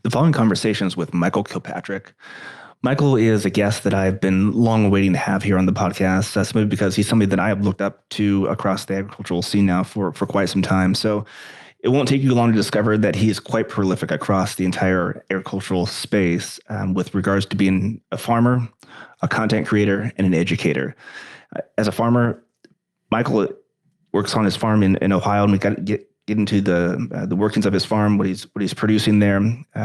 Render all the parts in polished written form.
The following conversation is with Michael Kilpatrick. Michael is a guest that I've been long waiting to have here on the podcast, simply because he's somebody that I have looked up to across the agricultural scene now for quite some time. So it won't take you long to discover that he is quite prolific across the entire agricultural space with regards to being a farmer, a content creator, and an educator. As a farmer, Michael works on his farm in Ohio, and we got to get into the workings of his farm, what he's producing there.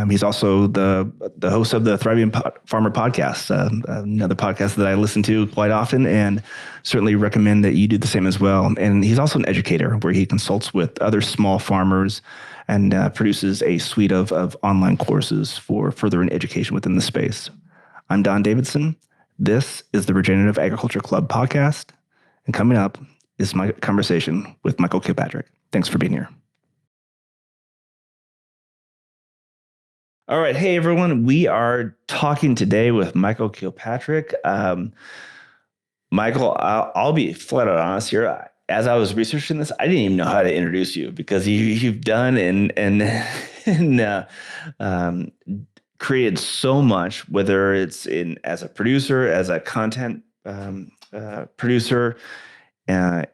He's also the host of the Thriving Farmer podcast, another podcast that I listen to quite often, and certainly recommend that you do the same as well. And he's also an educator, where he consults with other small farmers and produces a suite of online courses for furthering education within the space. I'm Don Davidson. This is the Regenerative Agriculture Club podcast, and coming up is my conversation with Michael Kilpatrick. Thanks for being here. All right. Hey, everyone. We are talking today with Michael Kilpatrick. Michael, I'll be flat out honest here. As I was researching this, I didn't even know how to introduce you, because you've done and created so much, whether it's as a producer, as a content producer,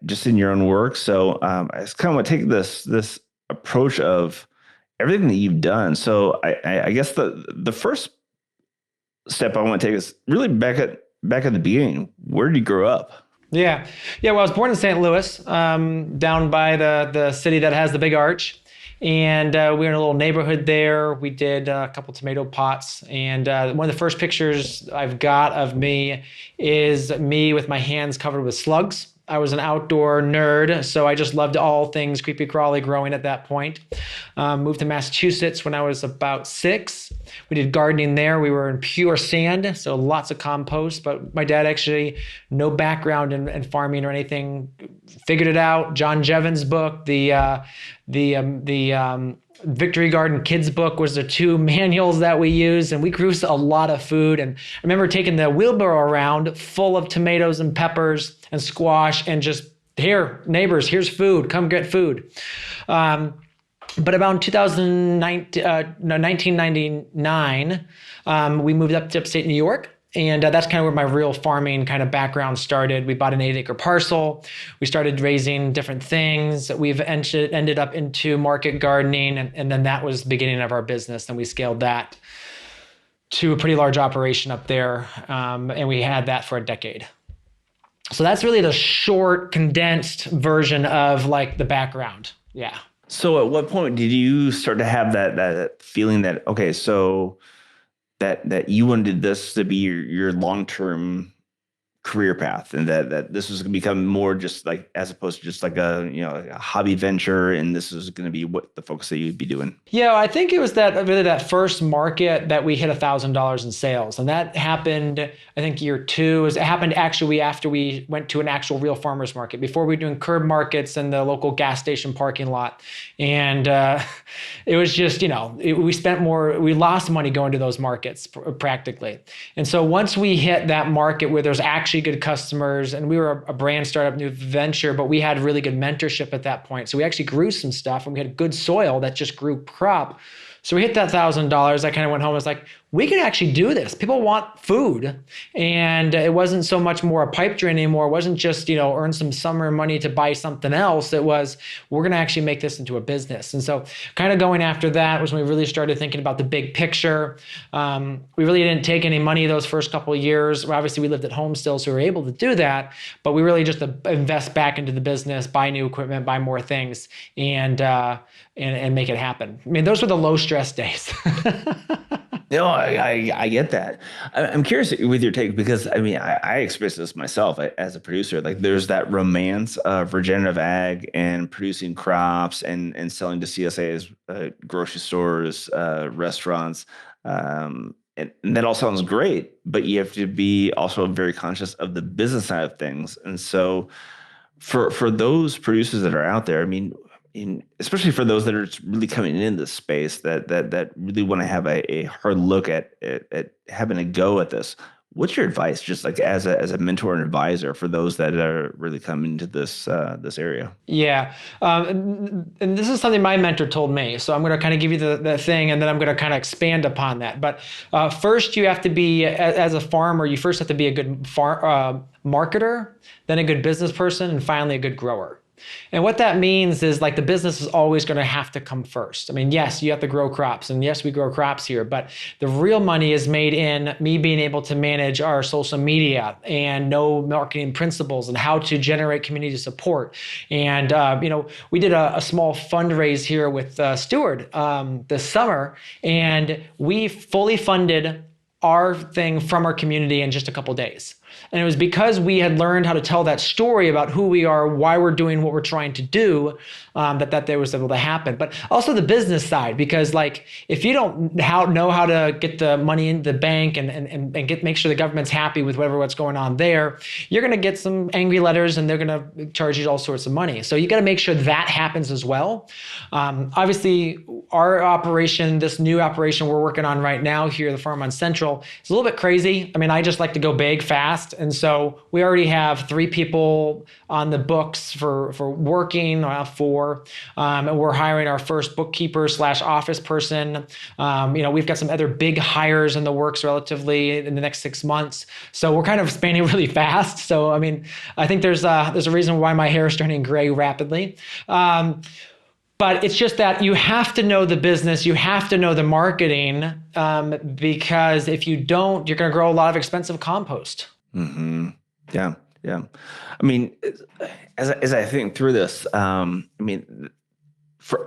just in your own work. So I just kind of want to take this approach of everything that you've done. So I guess the first step I want to take is really back at the beginning. Where did you grow up? Yeah. Well, I was born in St. Louis, down by the city that has the big arch. And we were in a little neighborhood there. We did a couple tomato pots. And one of the first pictures I've got of me is me with my hands covered with slugs. I was an outdoor nerd, so I just loved all things creepy crawly growing at that point. Moved to Massachusetts when I was about 6. We did gardening there. We were in pure sand, so lots of compost. But my dad actually, no background in farming or anything, figured it out. John Jevons' book, the Victory Garden Kids book was the 2 manuals that we used, and we grew a lot of food. And I remember taking the wheelbarrow around full of tomatoes and peppers and squash, and just, here, neighbors, here's food, come get food. But about 1999, we moved up to upstate New York. And that's kind of where my real farming kind of background started. We bought an 8-acre parcel. We started raising different things. We've ended up into market gardening. And then that was the beginning of our business. And we scaled that to a pretty large operation up there. And we had that for a decade. So that's really the short, condensed version of like the background. Yeah. So at what point did you start to have that feeling that, okay, so that you wanted this to be your long-term career path, and that this was going to become more just like, as opposed to just like a hobby venture, and this is going to be what the focus that you'd be doing? Yeah, I think it was that first market that we hit $1,000 in sales, and that happened, I think, year 2. It happened actually after we went to an actual real farmers market. Before, we were doing curb markets in the local gas station parking lot, and it was just, we lost money going to those markets practically. And so once we hit that market where there's actually good customers, and we were a brand startup, new venture, but we had really good mentorship at that point. So we actually grew some stuff, and we had good soil that just grew crop. So we hit that $1,000. I kind of went home and was like, we can actually do this. People want food. And it wasn't so much more a pipe dream anymore. It wasn't just, earn some summer money to buy something else. It was, we're going to actually make this into a business. And so kind of going after that was when we really started thinking about the big picture. We really didn't take any money those first couple of years. Obviously, we lived at home still, so we were able to do that. But we really just invest back into the business, buy new equipment, buy more things, and make it happen. I mean, those were the low stress days. No, I get that. I'm curious with your take, because I experienced this myself as a producer. Like, there's that romance of regenerative ag and producing crops and selling to CSAs, grocery stores, restaurants. And that all sounds great, but you have to be also very conscious of the business side of things. And so for those producers that are out there, especially for those that are really coming in this space, that really want to have a hard look at having a go at this, What's your advice, just like as a mentor and advisor for those that are really coming into this area? Yeah. And this is something my mentor told me. So I'm going to kind of give you the thing, and then I'm going to kind of expand upon that. But first, you have to be, as a farmer, you first have to be a good marketer, then a good business person, and finally a good grower. And what that means is like the business is always going to have to come first. I mean, yes, you have to grow crops, and yes, we grow crops here, but the real money is made in me being able to manage our social media and know marketing principles and how to generate community support. And, we did a small fundraise here with Steward this summer, and we fully funded our thing from our community in just a couple days. And it was because we had learned how to tell that story about who we are, why we're doing what we're trying to do, that was able to happen. But also the business side, because like if you don't know how to get the money into the bank and make sure the government's happy with what's going on there, you're going to get some angry letters and they're going to charge you all sorts of money. So you got to make sure that happens as well. Obviously, our operation, this new operation we're working on right now here, the Farm on Central, is a little bit crazy. I mean, I just like to go big fast. And so we already have 3 people on the books for working, 4, and we're hiring our first bookkeeper / office person. We've got some other big hires in the works relatively in the next 6 months. So we're kind of expanding really fast. So, I mean, I think there's a reason why my hair is turning gray rapidly. But it's just that you have to know the business, you have to know the marketing, because if you don't, you're going to grow a lot of expensive compost. Mm-hmm. Yeah, yeah. I mean, as I think through this, I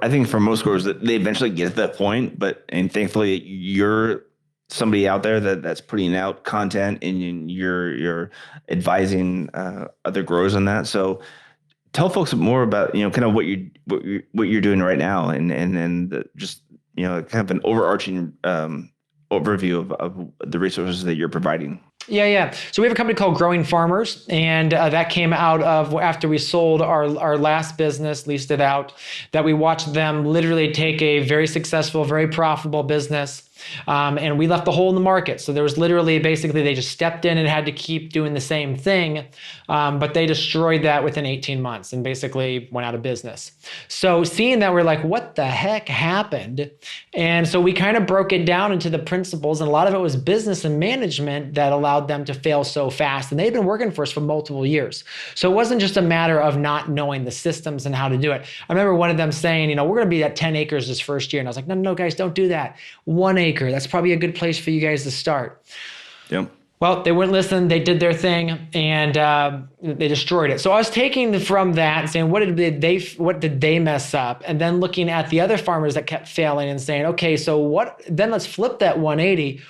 think for most growers that they eventually get to that point, and thankfully you're somebody out there that's putting out content and you're advising other growers on that. So tell folks more about kind of what you're doing right now, and just kind of an overarching overview of the resources that you're providing. Yeah. So we have a company called Growing Farmers, and that came out of after we sold our last business, leased it out, that we watched them literally take a very successful, very profitable business, and we left the hole in the market. So there was literally, basically, they just stepped in and had to keep doing the same thing, but they destroyed that within 18 months and basically went out of business. So seeing that, we're like, what the heck happened? And so we kind of broke it down into the principles, and a lot of it was business and management that allowed them to fail so fast. And they've been working for us for multiple years. So it wasn't just a matter of not knowing the systems and how to do it. I remember one of them saying, we're going to be at 10 acres this first year. And I was like, no, guys, don't do that. 1 acre. That's probably a good place for you guys to start. Yep. Well, they wouldn't listen. They did their thing, and they destroyed it. So I was taking from that and saying, what did they mess up? And then looking at the other farmers that kept failing and saying, okay, so then let's flip that 180.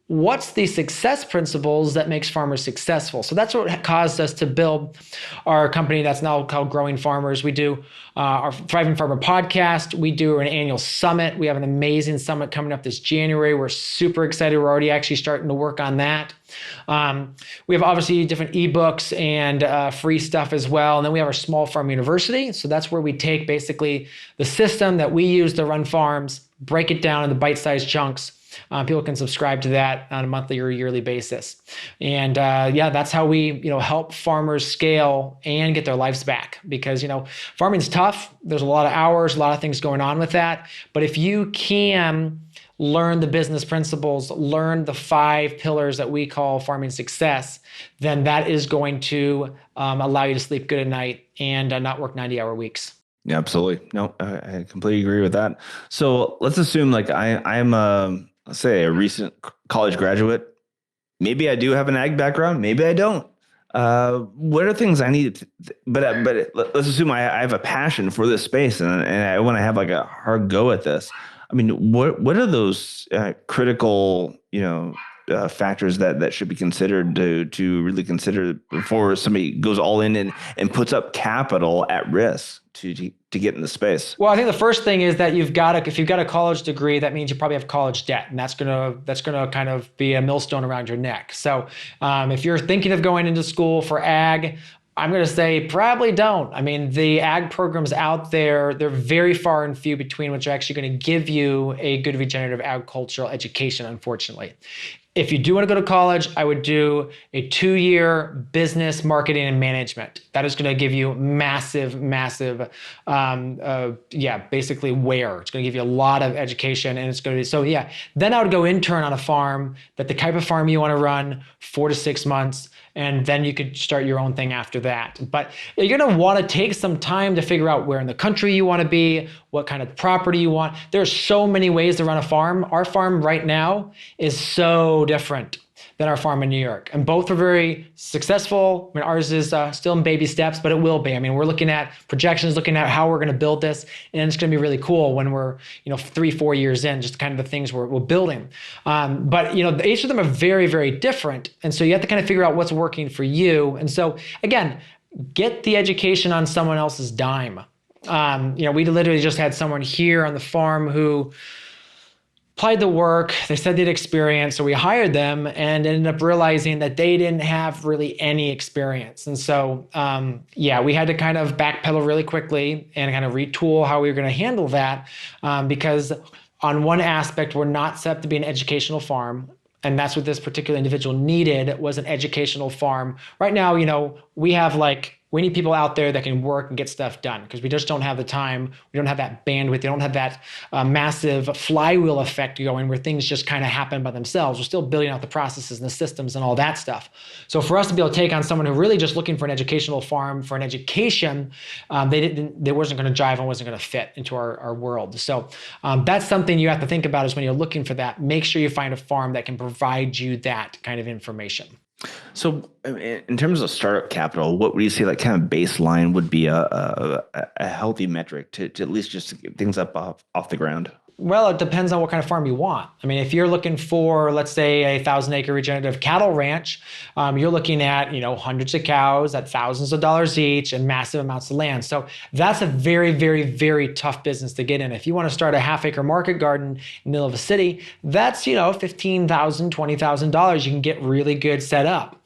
What's the success principles that makes farmers successful? So that's what caused us to build our company that's now called Growing Farmers. We do our Thriving Farmer podcast. We do an annual summit. We have an amazing summit coming up this January. We're super excited. We're already actually starting to work on that. We have obviously different ebooks and free stuff as well. And then we have our Small Farm University. So that's where we take basically the system that we use to run farms, break it down into bite-sized chunks. People can subscribe to that on a monthly or yearly basis. And that's how we help farmers scale and get their lives back, because farming's tough. There's a lot of hours, a lot of things going on with that. But if you can learn the business principles, learn the 5 pillars that we call farming success, then that is going to allow you to sleep good at night and not work 90-hour weeks. Yeah, absolutely. No, I completely agree with that. So let's assume like I'm let's say a recent college graduate. Maybe I do have an ag background. Maybe I don't. What are things I need? But let's assume I have a passion for this space and I want to have like a hard go at this. I mean, what are those critical factors that should be considered to really consider before somebody goes all in and puts up capital at risk to get in the space? Well, I think the first thing is that if you've got a college degree, that means you probably have college debt, and that's gonna kind of be a millstone around your neck. So if you're thinking of going into school for ag, I'm going to say probably don't. I mean, the ag programs out there, they're very far and few between, which are actually going to give you a good regenerative agricultural education, unfortunately. if you do want to go to college, I would do a 2-year business marketing and management. That is going to give you massive, basically where it's going to give you a lot of education, and it's going to be, so yeah, then I would go intern on a farm, that the type of farm you want to run, 4 to 6 months. And then you could start your own thing after that. But you're going to want to take some time to figure out where in the country you want to be, what kind of property you want. There's so many ways to run a farm. Our farm right now is so different than our farm in New York. And both are very successful. I mean, ours is still in baby steps, but it will be. I mean, we're looking at projections, looking at how we're going to build this. And it's going to be really cool when we're, 3-4 years in, just kind of the things we're building. But, each of them are very, very different. And so you have to kind of figure out what's working for you. And so, again, get the education on someone else's dime. We literally just had someone here on the farm who applied the work. They said they'd experience, so we hired them and ended up realizing that they didn't have really any experience. And so, we had to kind of backpedal really quickly and kind of retool how we were going to handle that, because on one aspect, we're not set up to be an educational farm. And that's what this particular individual needed, was an educational farm. Right now, we need people out there that can work and get stuff done, because we just don't have the time. We don't have that bandwidth. We don't have that massive flywheel effect going where things just kind of happen by themselves. We're still building out the processes and the systems and all that stuff. So for us to be able to take on someone who really just looking for an educational farm for an education, they wasn't going to jive and wasn't going to fit into our world. So that's something you have to think about, is when you're looking for that, make sure you find a farm that can provide you that kind of information. So in terms of startup capital, what would you say, like, kind of baseline would be a healthy metric to at least just get things up off the ground? Well, it depends on what kind of farm you want. I mean, if you're looking for, let's say, a 1,000-acre regenerative cattle ranch, you're looking at, hundreds of cows at thousands of dollars each and massive amounts of land. So that's a very, very, very tough business to get in. If you want to start a half-acre market garden in the middle of a city, that's, $15,000, $20,000. You can get really good set up.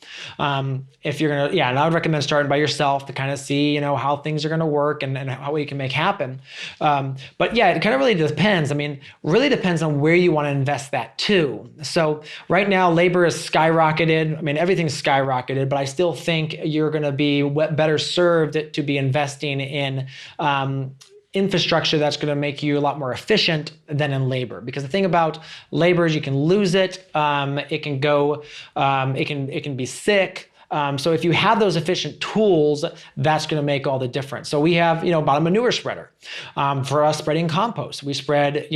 If you're going to, and I would recommend starting by yourself to kind of see, how things are going to work and how you can make happen. But yeah, it kind of really depends. I mean, really depends on where you want to invest that too. So right now, labor is skyrocketed. I mean, everything's skyrocketed, but I still think you're going to be better served to be investing in infrastructure that's going to make you a lot more efficient than in labor. Because the thing about labor is you can lose it. It can go, it can be sick. So if you have those efficient tools, that's going to make all the difference. So we have, about a manure spreader. For us spreading compost, we spread,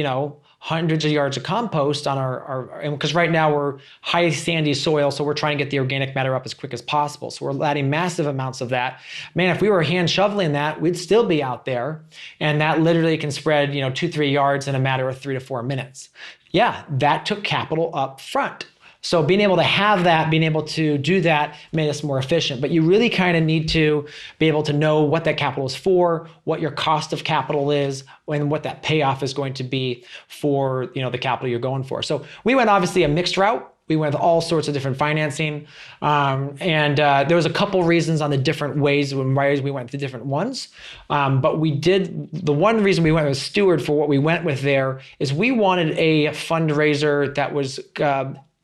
hundreds of yards of compost on our because right now we're high sandy soil, so we're trying to get the organic matter up as quick as possible. So we're adding massive amounts of that. Man, if we were hand shoveling that, we'd still be out there, and that literally can spread 2-3 yards in a matter of 3 to 4 minutes. Yeah, that took capital up front. So being able to have that, being able to do that made us more efficient. But you really kind of need to be able to know what that capital is for, what your cost of capital is, and what that payoff is going to be for the capital you're going for. So we went obviously a mixed route. We went with all sorts of different financing. There was a couple reasons on the different ways we went the different ones. But the one reason we went with Steward for what we went with there is we wanted a fundraiser that was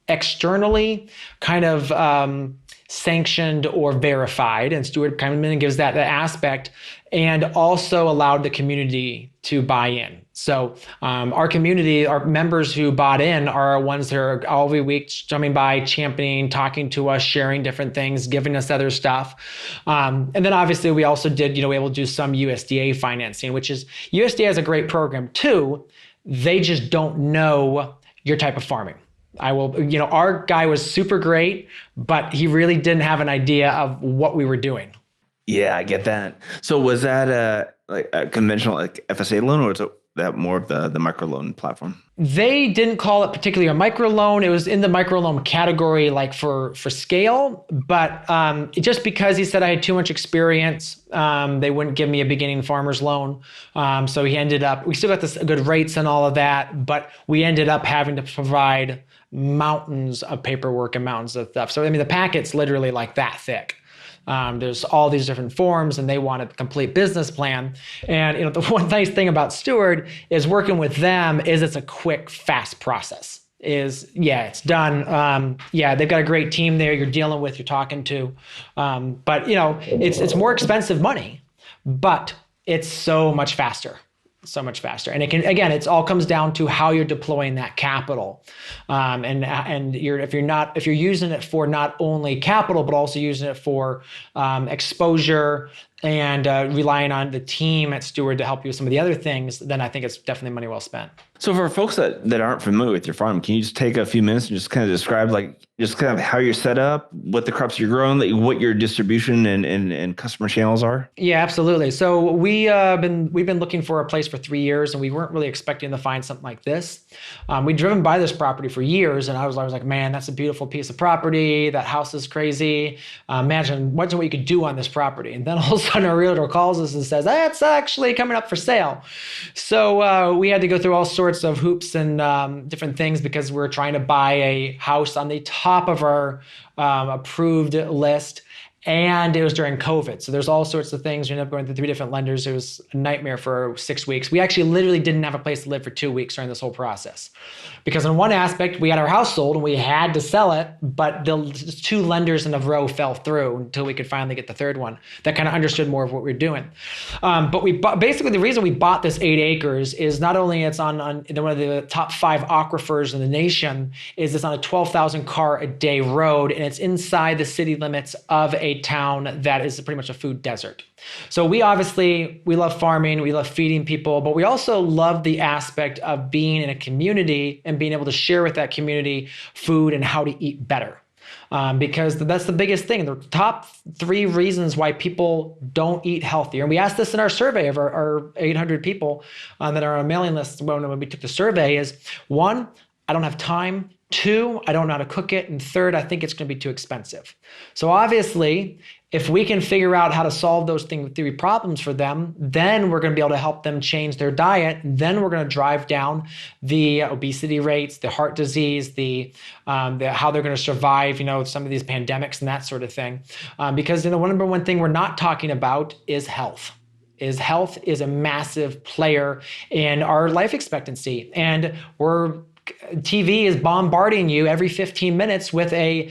externally kind of sanctioned or verified, and Steward kind of gives that aspect, and also allowed the community to buy in. So our community, our members who bought in are ones that are all every week coming by, championing, talking to us, sharing different things, giving us other stuff. And then obviously we also did, able to do some USDA financing, which is, USDA has a great program too. They just don't know your type of farming. Our guy was super great, but he really didn't have an idea of what we were doing. Yeah, I get that. So was that a conventional FSA loan, or is that more of the microloan platform? They didn't call it particularly a microloan. It was in the microloan category, like for scale, but just because he said I had too much experience, they wouldn't give me a beginning farmer's loan. So we still got this good rates and all of that, but we ended up having to provide mountains of paperwork and mountains of stuff. So I mean, the packet's literally like that thick. There's all these different forms, and they wanted a complete business plan. And the one nice thing about Steward is working with them is it's a quick, fast process. yeah, it's done. Yeah, they've got a great team there you're dealing with, you're talking to. But it's more expensive money, but it's so much faster. So much faster. And it can, again, it's all comes down to how you're deploying that capital. And if you're using it for not only capital, but also using it for exposure and relying on the team at Steward to help you with some of the other things, then I think it's definitely money well spent. So for folks that aren't familiar with your farm, can you just take a few minutes and just kind of describe just kind of how you're set up, what the crops you're growing, what your distribution and customer channels are? Yeah, absolutely. So we've been looking for a place for 3 years, and we weren't really expecting to find something like this. We'd driven by this property for years, and I was like, man, that's a beautiful piece of property. That house is crazy. Imagine what you could do on this property. And then all of a sudden, our realtor calls us and says, that's actually coming up for sale. So we had to go through all sorts of hoops and different things because we're trying to buy a house on the top of our approved list. And it was during COVID. So there's all sorts of things. We ended up going through 3 different lenders. It was a nightmare for 6 weeks. We actually literally didn't have a place to live for 2 weeks during this whole process. Because in one aspect, we had our house sold and we had to sell it, but the 2 lenders in a row fell through until we could finally get the 3rd one that kind of understood more of what we were doing. But basically the reason we bought this 8 acres is not only it's on one of the top 5 aquifers in the nation, is it's on a 12,000 car a day road, and it's inside the city limits of a town that is pretty much a food desert. So we love farming, we love feeding people, but we also love the aspect of being in a community and being able to share with that community food and how to eat better. Because that's the biggest thing. The top 3 reasons why people don't eat healthier. And we asked this in our survey of our 800 people that are on a mailing list when we took the survey is 1, I don't have time. 2, I don't know how to cook it. And 3rd, I think it's going to be too expensive. So obviously, if we can figure out how to solve those 3 problems for them, then we're going to be able to help them change their diet. Then we're going to drive down the obesity rates, the heart disease, how they're going to survive, some of these pandemics and that sort of thing. Because the number one thing we're not talking about is health. Health is a massive player in our life expectancy. And TV is bombarding you every 15 minutes with a,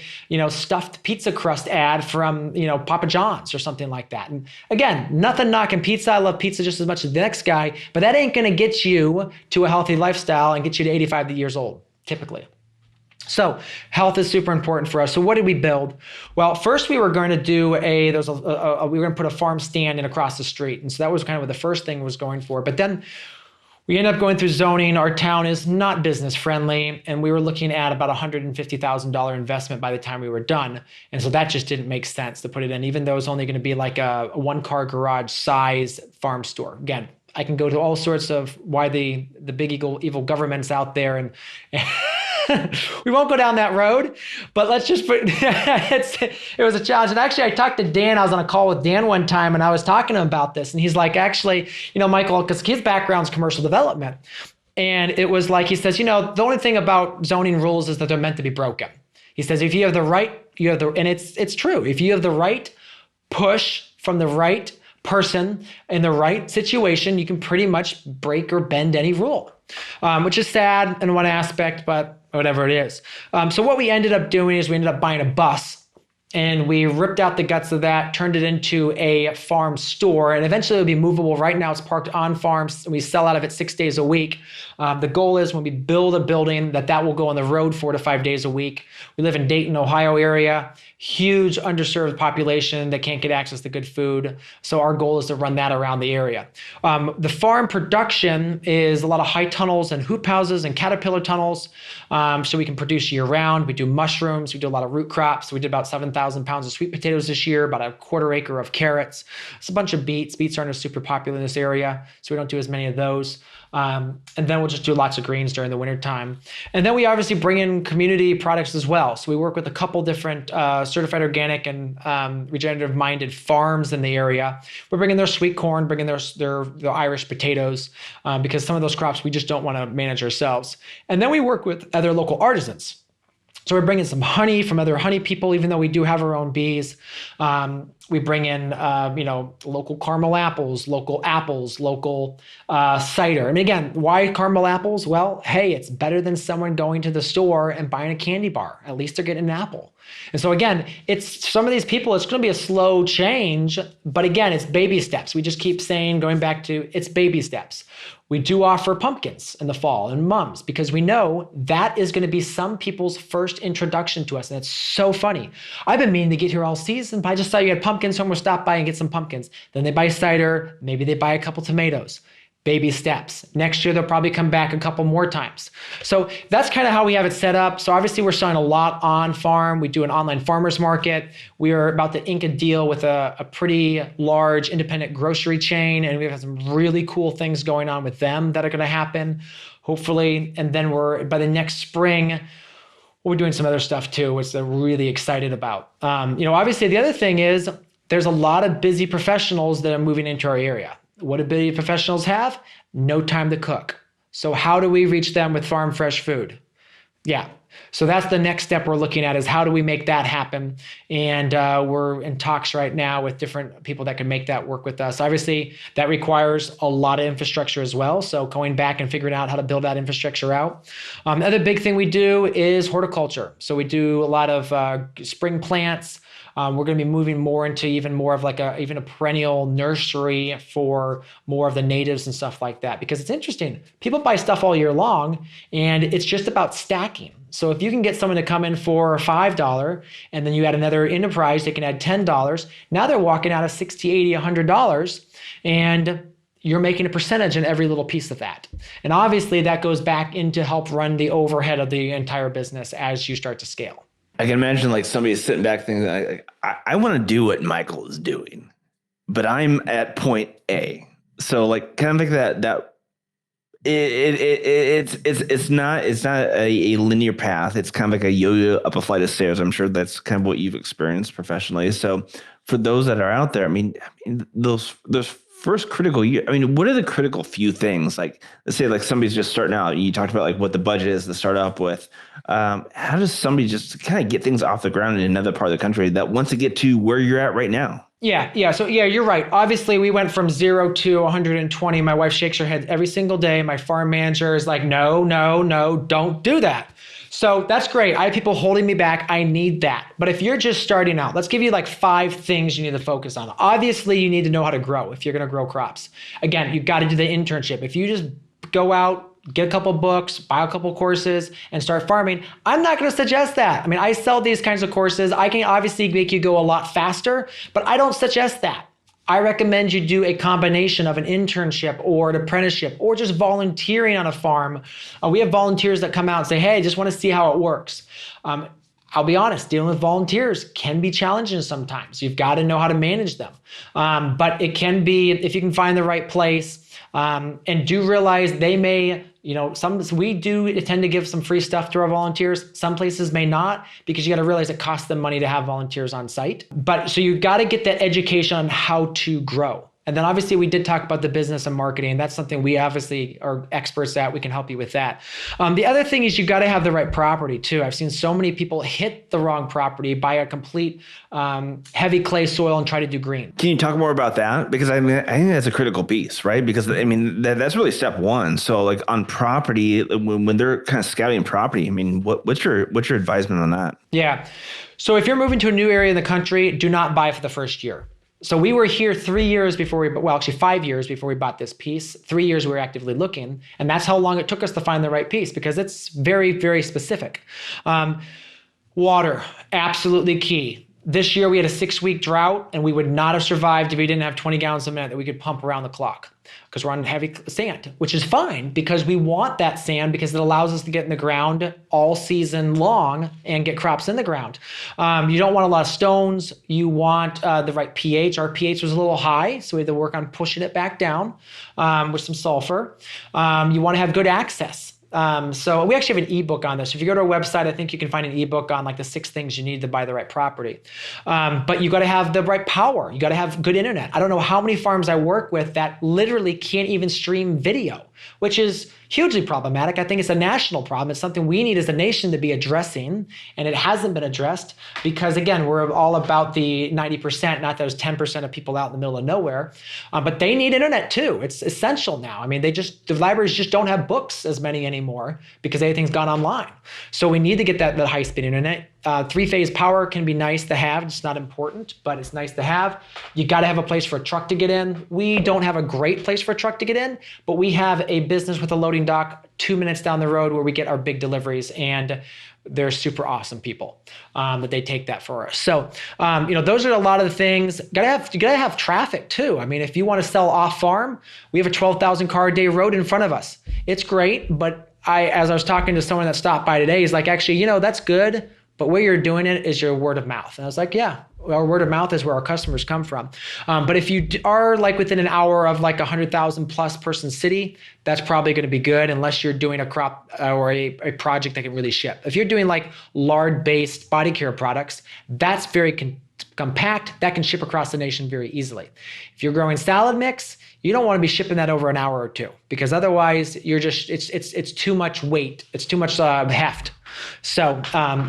stuffed pizza crust ad from, Papa John's or something like that. And again, nothing knocking pizza. I love pizza just as much as the next guy, but that ain't going to get you to a healthy lifestyle and get you to 85 years old, typically. So health is super important for us. So what did we build? Well, first we were going to do we were going to put a farm stand in across the street. And so that was kind of what the first thing was going for. But then we ended up going through zoning. Our town is not business friendly, and we were looking at about $150,000 investment by the time we were done. And so that just didn't make sense to put it in, even though it's only going to be like a 1-car garage size farm store. Again, I can go to all sorts of why the big evil government's out there, and we won't go down that road, but let's just put, it was a challenge. And actually I talked to Dan, I was on a call with Dan one time and I was talking to him about this. And he's like, actually, Michael, because his background's commercial development. And it was like, he says, the only thing about zoning rules is that they're meant to be broken. He says, if you have the right, and it's true. If you have the right push from the right person in the right situation, you can pretty much break or bend any rule, which is sad in one aspect, but whatever it is. So what we ended up doing is we ended up buying a bus, and we ripped out the guts of that, turned it into a farm store, and eventually it'll be movable. Right now it's parked on farms, and we sell out of it 6 days a week. The goal is when we build a building that will go on the road 4 to 5 days a week. We live in Dayton, Ohio area, huge underserved population that can't get access to good food. So our goal is to run that around the area. The farm production is a lot of high tunnels and hoop houses and caterpillar tunnels. So we can produce year round. We do mushrooms. We do a lot of root crops. We did about 7,000 pounds of sweet potatoes this year, about a 1/4 acre of carrots. It's a bunch of beets. Beets aren't super popular in this area, so we don't do as many of those. And then we'll just do lots of greens during the winter time. And then we obviously bring in community products as well. So we work with a couple different certified organic and regenerative minded farms in the area. We're bringing their sweet corn, bringing their Irish potatoes, because some of those crops we just don't want to manage ourselves. And then we work with other local artisans. So we're bringing some honey from other honey people, even though we do have our own bees. We bring in, local caramel apples, local cider. I mean, again, why caramel apples? Well, hey, it's better than someone going to the store and buying a candy bar. At least they're getting an apple. And so again, it's some of these people, it's going to be a slow change, but again, it's baby steps. We just keep saying, going back to, it's baby steps. We do offer pumpkins in the fall and mums because we know that is going to be some people's first introduction to us. And it's so funny. I've been meaning to get here all season, but I just saw you had pumpkins, so I'm going to stop by and get some pumpkins. Then they buy cider. Maybe they buy a couple tomatoes. Baby steps. Next year, they'll probably come back a couple more times. So that's kind of how we have it set up. So obviously, we're selling a lot on farm. We do an online farmers market. We are about to ink a deal with a pretty large independent grocery chain, and we have some really cool things going on with them that are going to happen, hopefully. And then by the next spring, we're doing some other stuff too, which they're really excited about. Obviously, the other thing is there's a lot of busy professionals that are moving into our area. What do busy professionals have? No time to cook. So how do we reach them with farm fresh food? Yeah. So that's the next step we're looking at, is how do we make that happen? And we're in talks right now with different people that can make that work with us. Obviously, that requires a lot of infrastructure as well. So going back and figuring out how to build that infrastructure out. The other big thing we do is horticulture. So we do a lot of spring plants. We're going to be moving more into even more of like even a perennial nursery for more of the natives and stuff like that, because it's interesting. People buy stuff all year long, and it's just about stacking. So if you can get someone to come in for $5 and then you add another enterprise, they can add $10. Now they're walking out of $60, $80, $100, and you're making a percentage in every little piece of that. And obviously that goes back into help run the overhead of the entire business as you start to scale. I can imagine like somebody sitting back thinking, I want to do what Michael is doing, but I'm at point A. So like kind of like that it's not a linear path. It's kind of like a yo-yo up a flight of stairs. I'm sure that's kind of what you've experienced professionally. So for those that are out there, I mean those first critical year, I mean, what are the critical few things? Like, let's say like somebody's just starting out. You talked about like what the budget is to start up with. How does somebody just kind of get things off the ground in another part of the country that wants to get to where you're at right now? Yeah. So yeah, you're right. Obviously, we went from 0 to 120. My wife shakes her head every single day. My farm manager is like, no, don't do that. So that's great. I have people holding me back. I need that. But if you're just starting out, let's give you like 5 things you need to focus on. Obviously, you need to know how to grow if you're going to grow crops. Again, you've got to do the internship. If you just go out, get a couple books, buy a couple courses, and start farming, I'm not going to suggest that. I mean, I sell these kinds of courses. I can obviously make you go a lot faster, but I don't suggest that. I recommend you do a combination of an internship or an apprenticeship or just volunteering on a farm. We have volunteers that come out and say, hey, I just want to see how it works. I'll be honest, dealing with volunteers can be challenging sometimes. You've got to know how to manage them. But it can be, if you can find the right place, and do realize they may, we do tend to give some free stuff to our volunteers. Some places may not, because you got to realize it costs them money to have volunteers on site. But so you got to get that education on how to grow. And then obviously we did talk about the business and marketing. That's something we obviously are experts at. We can help you with that. The other thing is you got to have the right property too. I've seen so many people hit the wrong property, buy a complete heavy clay soil and try to do green. Can you talk more about that? Because I think that's a critical piece, right? Because that's really step one. So like on property, when they're kind of scouting property, I mean, what's your advisement on that? Yeah. So if you're moving to a new area in the country, do not buy for the first year. So we were here 3 years before 5 years before we bought this piece. 3 years we were actively looking. And that's how long it took us to find the right piece, because it's very, very specific. Water, absolutely key. This year we had a 6-week drought, and we would not have survived if we didn't have 20 gallons a minute that we could pump around the clock, because we're on heavy sand, which is fine because we want that sand because it allows us to get in the ground all season long and get crops in the ground. You don't want a lot of stones. You want the right pH. Our pH was a little high, so we had to work on pushing it back down with some sulfur. You want to have good access. So we actually have an ebook on this. If you go to our website, I think you can find an ebook on like the 6 things you need to buy the right property. But you got to have the right power. You got to have good internet. I don't know how many farms I work with that literally can't even stream video. which is hugely problematic. I think it's a national problem. It's something we need as a nation to be addressing, and it hasn't been addressed because, again, we're all about the 90%, not those 10% of people out in the middle of nowhere. But they need internet too. It's essential now. I mean, the libraries just don't have books as many anymore because everything's gone online. So we need to get that high-speed internet. Three-phase power can be nice to have. It's not important, but it's nice to have. You got to have a place for a truck to get in. We don't have a great place for a truck to get in, but we have a business with a loading dock 2 minutes down the road where we get our big deliveries, and they're super awesome people that they take that for us. So, those are a lot of the things. You gotta have traffic too. I mean, if you want to sell off farm, we have a 12,000 car a day road in front of us. It's great, but as I was talking to someone that stopped by today, he's like, actually, that's good, but where you're doing it is your word of mouth. And I was like, yeah, our word of mouth is where our customers come from. But if you are like within an hour of like 100,000 plus person city, that's probably going to be good unless you're doing a crop or a project that can really ship. If you're doing like lard-based body care products, that's very compact. That can ship across the nation very easily. If you're growing salad mix, you don't want to be shipping that over an hour or two because otherwise it's too much weight. It's too much heft. So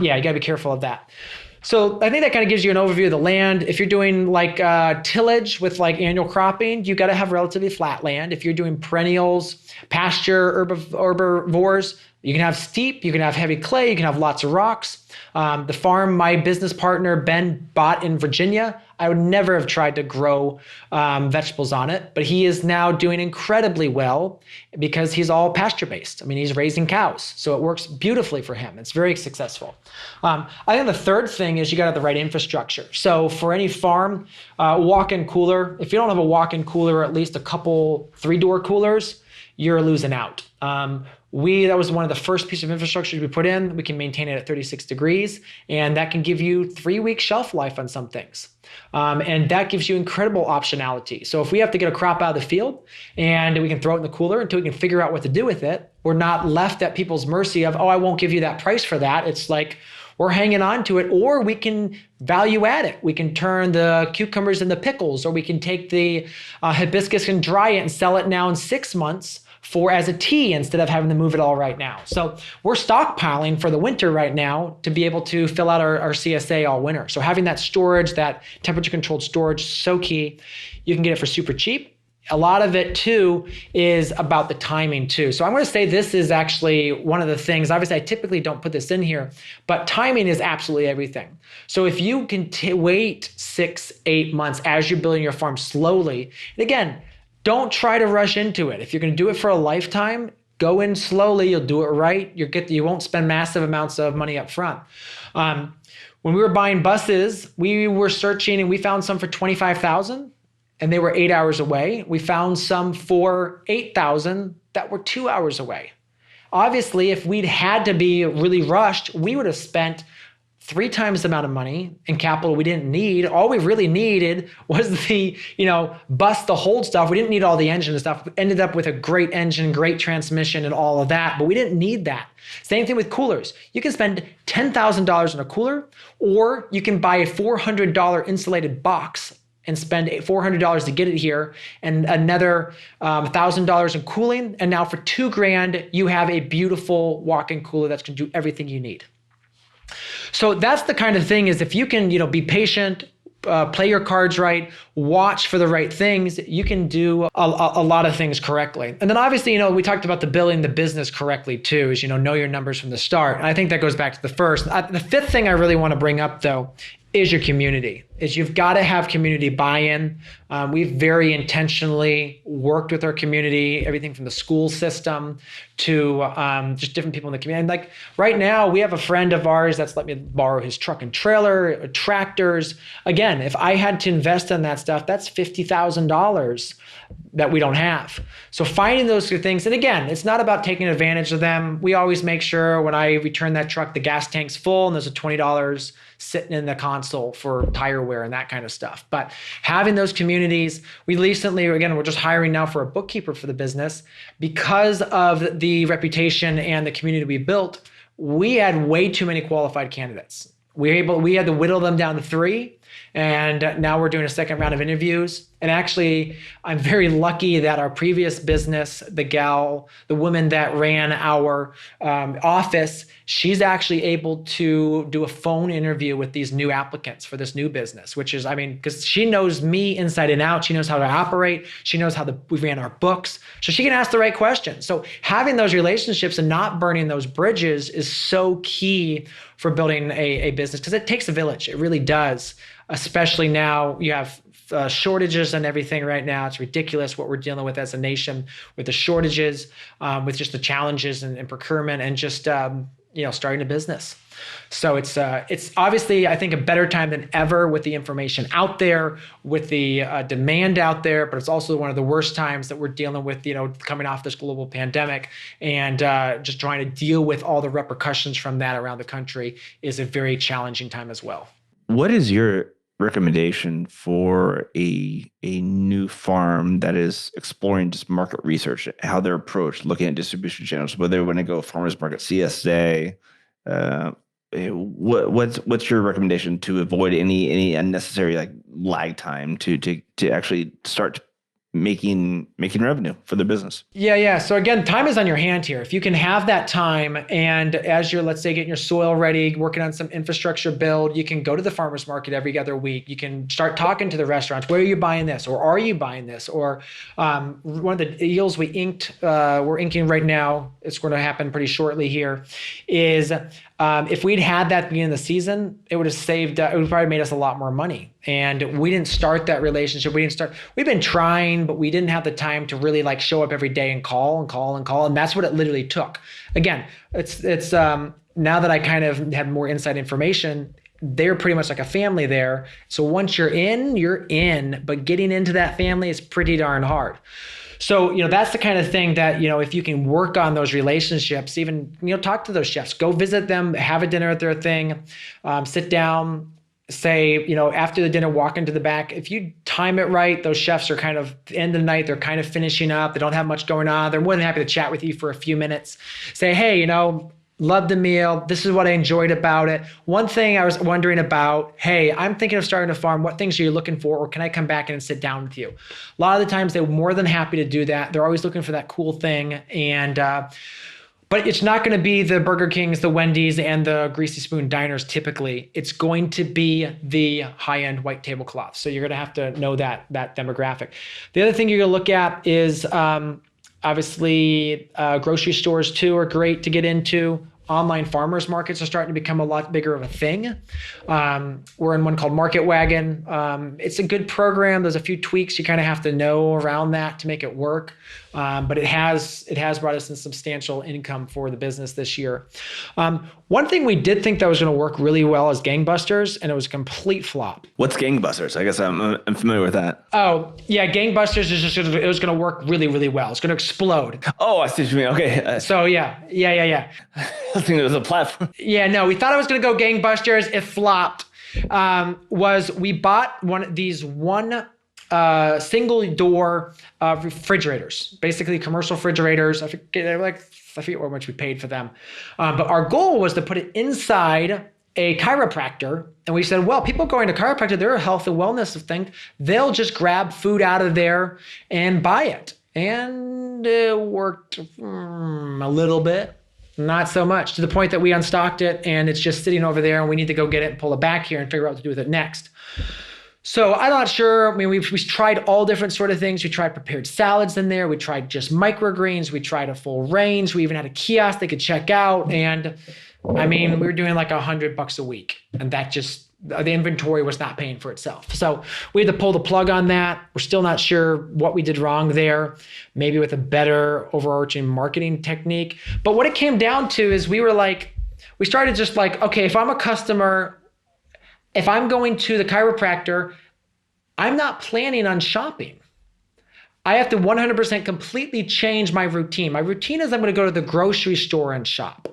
you got to be careful of that. So I think that kind of gives you an overview of the land. If you're doing like tillage with like annual cropping, you got to have relatively flat land. If you're doing perennials, pasture, herbivores, you can have steep, you can have heavy clay, you can have lots of rocks. The farm my business partner, Ben, bought in Virginia, I would never have tried to grow vegetables on it, but he is now doing incredibly well because he's all pasture-based. I mean, he's raising cows, so it works beautifully for him. It's very successful. I think the third thing is you got to have the right infrastructure. So for any farm, walk-in cooler, if you don't have a walk-in cooler or at least a couple 3-door coolers, you're losing out. That was one of the first pieces of infrastructure we put in. We can maintain it at 36 degrees, and that can give you 3-week shelf life on some things. And that gives you incredible optionality. So if we have to get a crop out of the field and we can throw it in the cooler until we can figure out what to do with it, we're not left at people's mercy of, I won't give you that price for that. It's like we're hanging on to it, or we can value add it. We can turn the cucumbers into pickles, or we can take the hibiscus and dry it and sell it now in 6 months as a tea instead of having to move it all right now. So we're stockpiling for the winter right now to be able to fill out our CSA all winter. So having that storage, that temperature controlled storage, so key. You can get it for super cheap. A lot of it too is about the timing too. So I'm going to say this is actually one of the things, obviously I typically don't put this in here, but timing is absolutely everything. So if you can wait 6-8 months as you're building your farm slowly, and again, don't try to rush into it. If you're going to do it for a lifetime, go in slowly. You'll do it right. You won't spend massive amounts of money up front. When we were buying buses, we were searching and we found some for $25,000 and they were 8 hours away. We found some for $8,000 that were 2 hours away. Obviously, if we'd had to be really rushed, we would have spent 3 times the amount of money in capital we didn't need. All we really needed was the, bus to hold stuff. We didn't need all the engine and stuff. We ended up with a great engine, great transmission and all of that, but we didn't need that. Same thing with coolers. You can spend $10,000 on a cooler, or you can buy a $400 insulated box and spend $400 to get it here and another $1,000 in cooling. And now for $2,000, you have a beautiful walk-in cooler that's going to do everything you need. So that's the kind of thing is if you can, be patient, play your cards right, watch for the right things, you can do a lot of things correctly. And then obviously, we talked about the building the business correctly too, is, know your numbers from the start. And I think that goes back to the first. The fifth thing I really want to bring up though is your community. Is you've got to have community buy-in. We've very intentionally worked with our community, everything from the school system to just different people in the community. Like right now, we have a friend of ours that's let me borrow his truck and trailer, tractors. Again, if I had to invest in that stuff, that's $50,000 that we don't have. So finding those good things, and again, it's not about taking advantage of them. We always make sure when I return that truck, the gas tank's full and there's a $20 sitting in the console for tire wear and that kind of stuff. But having those communities, we recently, again, we're just hiring now for a bookkeeper for the business. Because of the reputation and the community we built, we had way too many qualified candidates. We had to whittle them down to 3. And now we're doing a second round of interviews. And actually, I'm very lucky that our previous business, the woman that ran our office, she's actually able to do a phone interview with these new applicants for this new business, which is, I mean, because she knows me inside and out. She knows how to operate. She knows how we ran our books. So she can ask the right questions. So having those relationships and not burning those bridges is so key for building a business, because it takes a village. It really does, especially now you have shortages and everything right now. It's ridiculous what we're dealing with as a nation with the shortages, with just the challenges and procurement and just starting a business. So it's obviously, I think, a better time than ever with the information out there, with the demand out there, but it's also one of the worst times that we're dealing with, coming off this global pandemic and just trying to deal with all the repercussions from that around the country is a very challenging time as well. What is your recommendation for a new farm that is exploring just market research, how they're approached, looking at distribution channels, whether they want to go farmers market, CSA? What's your recommendation to avoid any unnecessary lag time to actually start making revenue for the business? Yeah. So again, time is on your hand here. If you can have that time, and as you're, let's say, getting your soil ready, working on some infrastructure build, you can go to the farmer's market every other week. You can start talking to the restaurants. Where are you buying this? Or are you buying this? Or one of the deals we're inking right now, it's going to happen pretty shortly here, is if we'd had that at the beginning of the season, it would probably made us a lot more money. And we didn't start that relationship. We've been trying, but we didn't have the time to really show up every day and call. And that's what it literally took. Again, it's now that I kind of have more inside information, they're pretty much like a family there. So once you're in, but getting into that family is pretty darn hard. So, that's the kind of thing that, if you can work on those relationships, even, talk to those chefs, go visit them, have a dinner at their thing, sit down, say, after the dinner, walk into the back. If you time it right, those chefs are kind of, at the end of the night, they're kind of finishing up. They don't have much going on. They're more than happy to chat with you for a few minutes. Say, hey, loved the meal. This is what I enjoyed about it. One thing I was wondering about, hey, I'm thinking of starting a farm. What things are you looking for? Or can I come back in and sit down with you? A lot of the times they're more than happy to do that. They're always looking for that cool thing. And, but it's not going to be the Burger Kings, the Wendy's, and the Greasy Spoon diners typically. It's going to be the high-end white tablecloth. So you're going to have to know that demographic. The other thing you're going to look at is obviously, grocery stores too are great to get into. Online farmers markets are starting to become a lot bigger of a thing. We're in one called Market Wagon. It's a good program. There's a few tweaks you kind of have to know around that to make it work. But it has brought us in substantial income for the business this year. One thing we did think that was going to work really well is Gangbusters, and it was a complete flop. What's Gangbusters? I guess I'm familiar with that. Oh, yeah. Gangbusters it was going to work really, really well. It's going to explode. Oh, I see what you mean. Okay. So yeah. I think it was a platform. Yeah, no, we thought it was going to go gangbusters. It flopped. We bought one single door refrigerators, basically commercial refrigerators. I forget how much we paid for them. But our goal was to put it inside a chiropractor. And we said, well, people going to chiropractor, they're a health and wellness thing. They'll just grab food out of there and buy it. And it worked a little bit. Not so much, to the point that we unstocked it and it's just sitting over there and we need to go get it and pull it back here and figure out what to do with it next. So I'm not sure. I mean, we tried all different sort of things. We tried prepared salads in there. We tried just microgreens. We tried a full range. We even had a kiosk they could check out. And I mean, we were doing like $100 a week, and that just, the inventory was not paying for itself. So we had to pull the plug on that. We're still not sure what we did wrong there, maybe with a better overarching marketing technique. But what it came down to is we started just like, okay, if I'm a customer, if I'm going to the chiropractor, I'm not planning on shopping. I have to 100% completely change my routine. My routine is I'm going to go to the grocery store and shop.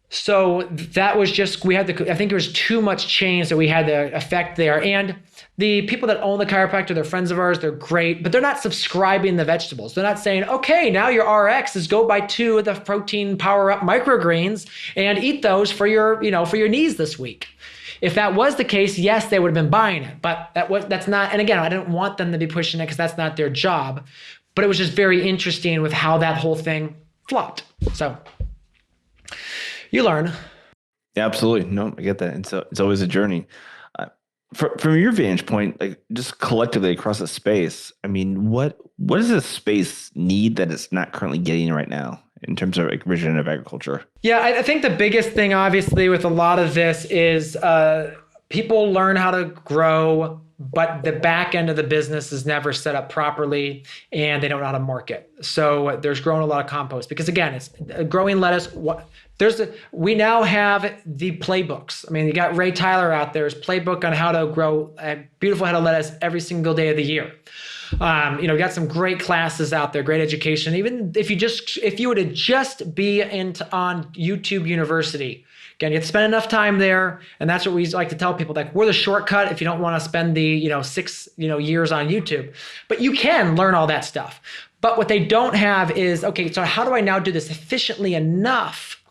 So that was just, I think there was too much change that we had to affect there. And the people that own the chiropractor, they're friends of ours, they're great, but they're not subscribing the vegetables. They're not saying, okay, now your RX is go buy 2 of the protein power up microgreens and eat those for your knees this week. If that was the case, yes, they would have been buying it, but that's not. And again, I didn't want them to be pushing it because that's not their job. But it was just very interesting with how that whole thing flopped. So you learn. Yeah, absolutely. No, I get that. It's always a journey. From your vantage point, like just collectively across the space, I mean, what does this space need that it's not currently getting right now in terms of like regenerative agriculture? Yeah, I think the biggest thing, obviously, with a lot of this is people learn how to grow, but the back end of the business is never set up properly, and they don't know how to market. So there's growing a lot of compost because, again, it's growing lettuce. We now have the playbooks. I mean, you got Ray Tyler out there, his playbook on how to grow a beautiful head of lettuce every single day of the year. We got some great classes out there, great education. Even if you were to just be on YouTube University, again, you have to spend enough time there, and that's what we like to tell people. Like, we're the shortcut if you don't want to spend the 6 years on YouTube, but you can learn all that stuff. But what they don't have is, okay, so how do I now do this efficiently enough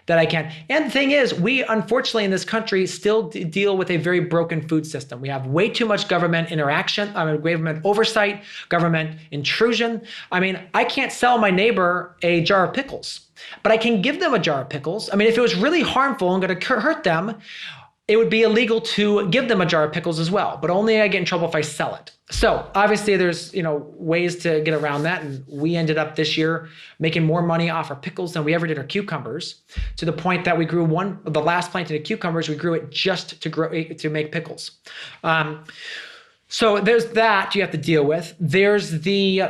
that I can? And the thing is, we unfortunately in this country still deal with a very broken food system. We have way too much government interaction, government oversight, government intrusion. I mean, I can't sell my neighbor a jar of pickles, but I can give them a jar of pickles. I mean, if it was really harmful and going to hurt them, it would be illegal to give them a jar of pickles as well, but only I get in trouble if I sell it. So obviously there's ways to get around that, and we ended up this year making more money off our pickles than we ever did our cucumbers, to the point that we grew the last planting of cucumbers, we grew it just to make pickles. So there's that you have to deal with. There's the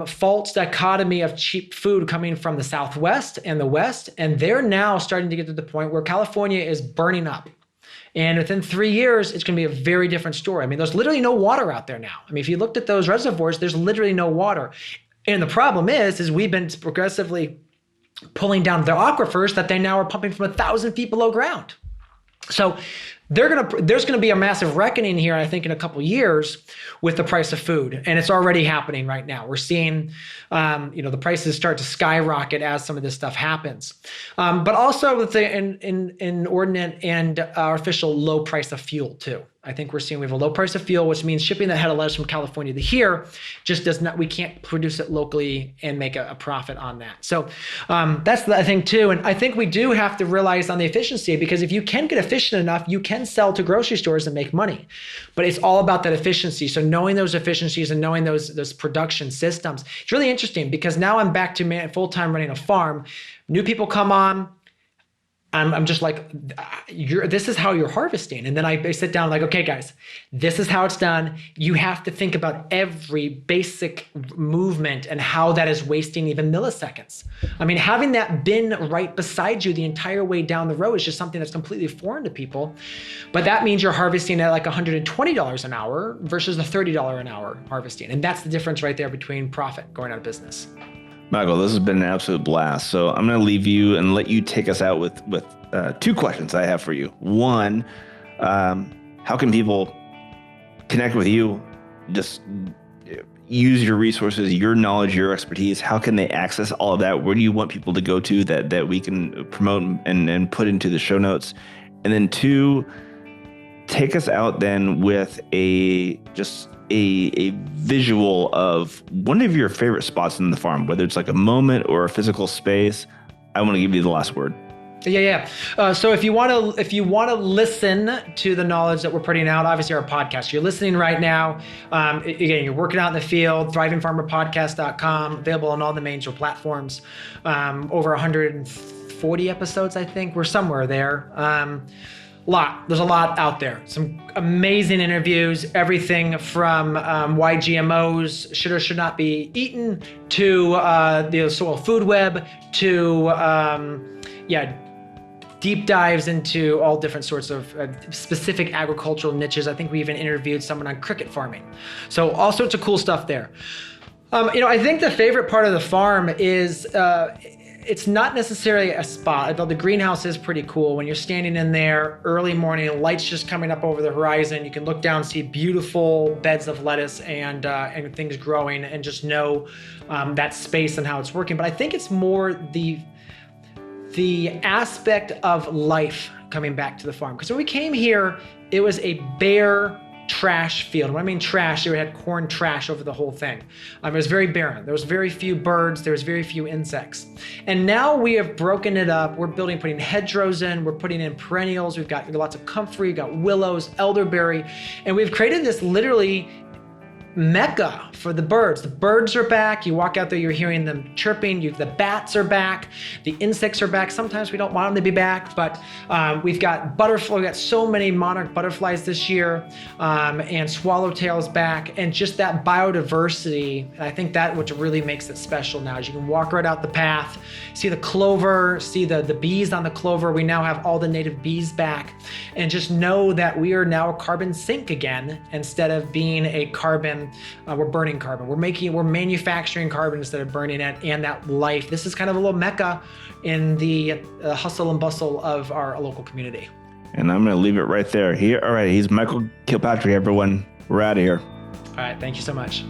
false dichotomy of cheap food coming from the Southwest and the West, and they're now starting to get to the point where California is burning up. And within 3 years, it's going to be a very different story. I mean, there's literally no water out there now. I mean, if you looked at those reservoirs, there's literally no water. And the problem is we've been progressively pulling down the aquifers that they now are pumping from 1,000 feet below ground. So there's going to be a massive reckoning here, I think, in a couple of years with the price of food. And it's already happening right now. We're seeing, the prices start to skyrocket as some of this stuff happens. But also with the inordinate and artificial low price of fuel too. I think we have a low price of fuel, which means shipping that head of lettuce from California to here just we can't produce it locally and make a profit on that. So that's the thing too. And I think we do have to realize on the efficiency, because if you can get efficient enough, you can sell to grocery stores and make money, but it's all about that efficiency. So knowing those efficiencies and knowing those production systems, it's really interesting, because now I'm back to full-time running a farm. New people come on, I'm just like, this is how you're harvesting. And then I sit down like, okay, guys, this is how it's done. You have to think about every basic movement and how that is wasting even milliseconds. I mean, having that bin right beside you the entire way down the road is just something that's completely foreign to people. But that means you're harvesting at like $120 an hour versus the $30 an hour harvesting. And that's the difference right there between profit going out of business. Michael, this has been an absolute blast. So I'm going to leave you and let you take us out with 2 questions I have for you. One, how can people connect with you? Just use your resources, your knowledge, your expertise. How can they access all of that? Where do you want people to go to that we can promote and put into the show notes? And then 2, take us out then with a visual of one of your favorite spots in the farm, whether it's like a moment or a physical space. I want to give you the last word. Yeah. So if you want to listen to the knowledge that we're putting out, obviously our podcast, you're listening right now. Again, you're working out in the field, thrivingfarmerpodcast.com, available on all the major platforms. Over 140 episodes, I think. We're somewhere there. There's a lot out there. Some amazing interviews, everything from why GMOs should or should not be eaten, to the soil food web, to deep dives into all different sorts of specific agricultural niches. I think we even interviewed someone on cricket farming. So all sorts of cool stuff there. I think the favorite part of the farm is it's not necessarily a spot, although the greenhouse is pretty cool. When you're standing in there early morning, lights just coming up over the horizon, you can look down and see beautiful beds of lettuce and things growing, and just know that space and how it's working. But I think it's more the aspect of life coming back to the farm. Because when we came here, it was a bare trash field. When I mean trash, we had corn trash over the whole thing. It was very barren. There was very few birds. There was very few insects. And now we have broken it up. We're putting hedgerows in. We're putting in perennials. We've got lots of comfrey, we've got willows, elderberry, and we've created this literally mecca for the birds. The birds are back. You walk out there, you're hearing them chirping. The bats are back. The insects are back. Sometimes we don't want them to be back, but we've got butterfly. We've got so many monarch butterflies this year, and swallowtails back, and just that biodiversity. I think that what really makes it special now is you can walk right out the path, see the clover, see the bees on the clover. We now have all the native bees back, and just know that we are now a carbon sink again instead of being a carbon. We're burning carbon. We're manufacturing carbon instead of burning it, and that life. This is kind of a little mecca in the hustle and bustle of our local community. And I'm going to leave it right there. All right, he's Michael Kilpatrick, everyone. We're out of here. All right, thank you so much.